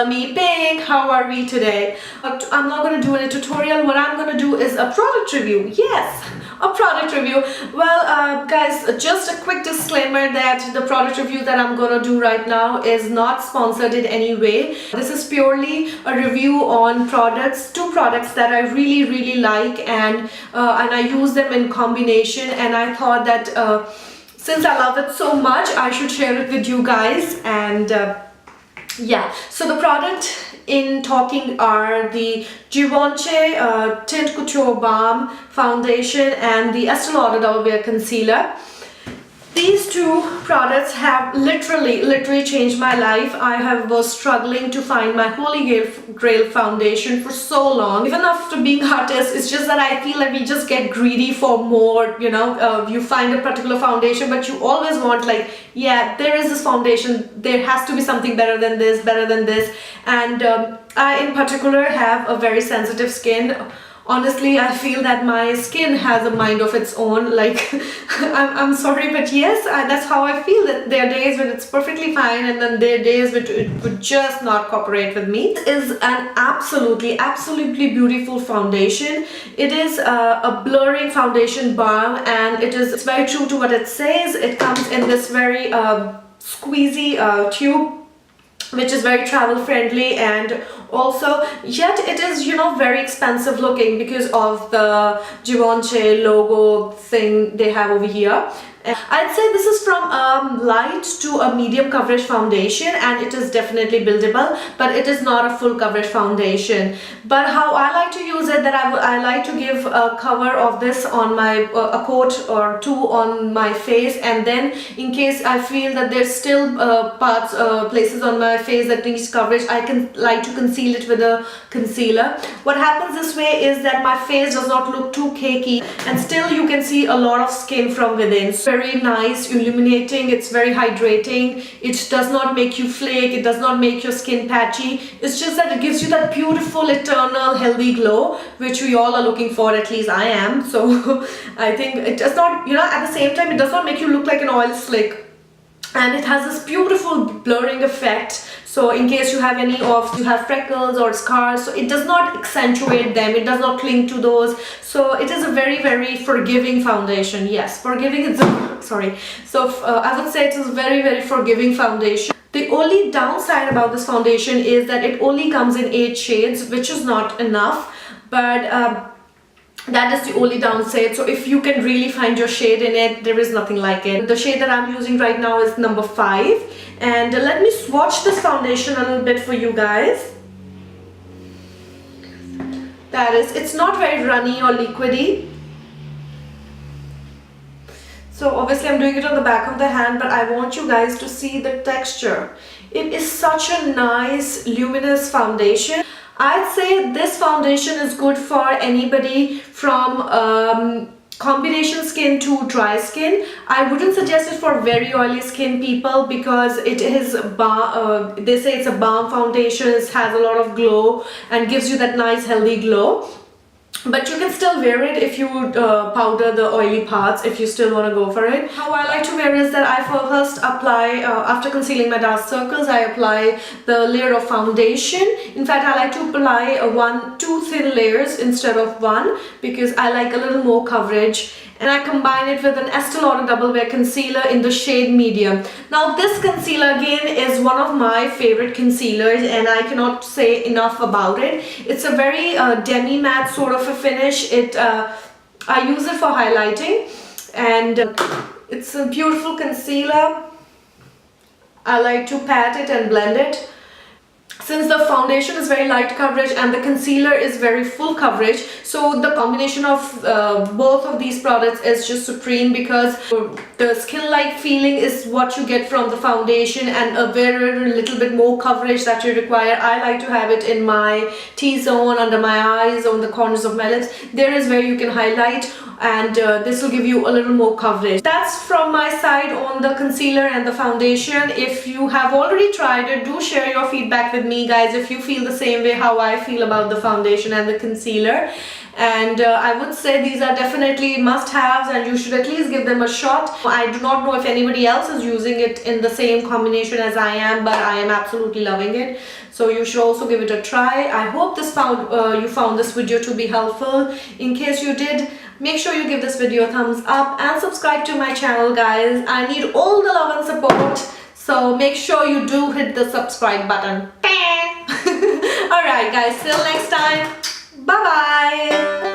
me pink, how are we today? I'm not going to do any tutorial. What I'm going to do is a product review. Yes, a product review. Well, guys, just a quick disclaimer that the product review that I'm going to do right now is not sponsored in any way. This is purely a review on products, two products that I really like, and I use them in combination, and I thought that since I love it so much, I should share it with you guys. And yeah, so the product in talking are the Givenchy Tint Couture Balm Foundation and the Estee Lauder Double Wear Concealer. These two products have literally changed my life. I was struggling to find my holy grail foundation for so long. Even after being artist, it's just that I feel like we just get greedy for more, you know. You find a particular foundation, but you always want, like, yeah, there is this foundation, there has to be something better than this, and I in particular have a very sensitive skin. Honestly, I feel that my skin has a mind of its own. Like, I'm sorry, but yes, that's how I feel. That there are days when it's perfectly fine, and then there are days when it would just not cooperate with me. It is an absolutely beautiful foundation. It is a blurring foundation balm, and it's very true to what it says. It comes in this very squeezy tube, which is very travel friendly, and also yet it is, you know, very expensive looking because of the Givenchy logo thing they have over here. I'd say this is from light to a medium coverage foundation, and it is definitely buildable, but it is not a full coverage foundation. But how I like to use it, that I like to give a cover of this on my a coat or two on my face, and then in case I feel that there's still places on my face that needs coverage, I can like to conceal it with a concealer. What happens this way is that my face does not look too cakey, and still you can see a lot of skin from within. Very nice, illuminating, it's very hydrating, it does not make you flake, it does not make your skin patchy. It's just that it gives you that beautiful, eternal, healthy glow, which we all are looking for, at least I am. So I think it does not, you know, at the same time, it does not make you look like an oil slick. And it has this beautiful blurring effect. So in case you have you have freckles or scars, so it does not accentuate them, it does not cling to those. So it is a very forgiving foundation. Yes, forgiving is sorry. So I would say it is a very forgiving foundation. The only downside about this foundation is that it only comes in 8 shades, which is not enough, but that is the only downside. So if you can really find your shade in it, there is nothing like it. The shade that I'm using right now is number 5, and let me swatch this foundation a little bit for you guys. It's not very runny or liquidy. So obviously I'm doing it on the back of the hand, but I want you guys to see the texture. It is such a nice luminous foundation. I'd say this foundation is good for anybody from combination skin to dry skin. I wouldn't suggest it for very oily skin people, because it is they say it's a balm foundation. It has a lot of glow and gives you that nice healthy glow. But you can still wear it if you powder the oily parts, if you still want to go for it. How I like to wear is that I first apply, after concealing my dark circles, I apply the layer of foundation. In fact, I like to apply 2 thin layers instead of 1, because I like a little more coverage. And I combine it with an Estee Lauder Double Wear Concealer in the shade medium. Now this concealer again is one of my favorite concealers, and I cannot say enough about it. It's a very demi-matte sort of a finish. I use it for highlighting, and it's a beautiful concealer. I like to pat it and blend it. Since the foundation is very light coverage and the concealer is very full coverage, so the combination of both of these products is just supreme, because the skin-like feeling is what you get from the foundation, and a very little bit more coverage that you require. I like to have it in my T-zone, under my eyes, on the corners of my lips. There is where you can highlight, and this will give you a little more coverage. That's from my side on the concealer and the foundation. If you have already tried it, do share your feedback with with me, guys, if you feel the same way how I feel about the foundation and the concealer. And I would say these are definitely must-haves and you should at least give them a shot. I do not know if anybody else is using it in the same combination as I am, but I am absolutely loving it. So you should also give it a try. I hope you found this video to be helpful. In case you did, make sure you give this video a thumbs up and subscribe to my channel, guys. I need all the love and support, so make sure you do hit the subscribe button. Alright guys, till next time. Bye bye.